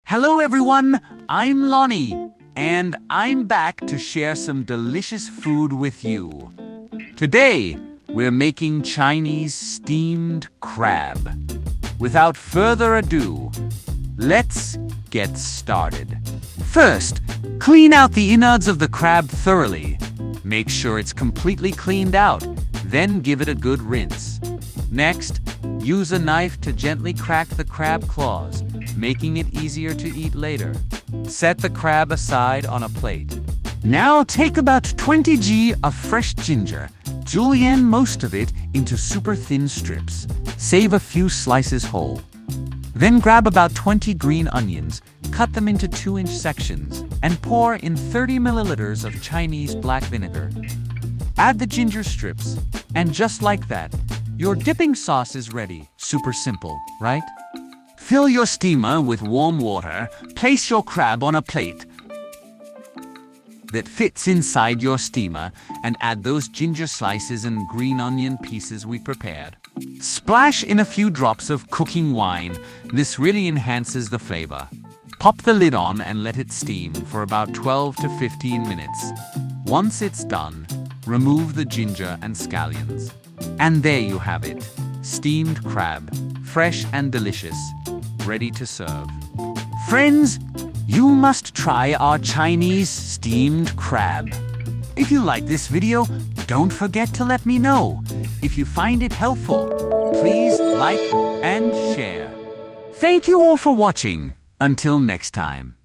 Hello everyone, I'm Lonnie, and I'm back to share some delicious food with you. Today, we're making Chinese steamed crab. Without further ado, let's get started. First, clean out the innards of the crab thoroughly. Make sure it's completely cleaned out, then give it a good rinse. Next, use a knife to gently crack the crab claws, making it easier to eat later. Set the crab aside on a plate. Now take about 20 g of fresh ginger, julienne most of it into super thin strips. Save a few slices whole. Then grab about 20 green onions, cut them into 2-inch sections, and pour in 30 milliliters of Chinese black vinegar. Add the ginger strips, and just like that, your dipping sauce is ready. Super simple, right? Fill your steamer with warm water, place your crab on a plate that fits inside your steamer, and add those ginger slices and green onion pieces we prepared. Splash in a few drops of cooking wine. This really enhances the flavor. Pop the lid on and let it steam for about 12 to 15 minutes. Once it's done, remove the ginger and scallions. And there you have it, steamed crab, fresh and delicious, ready to serve. Friends, you must try our Chinese steamed crab. If you like this video, don't forget to let me know. If you find it helpful, please like and share. Thank you all for watching. Until next time.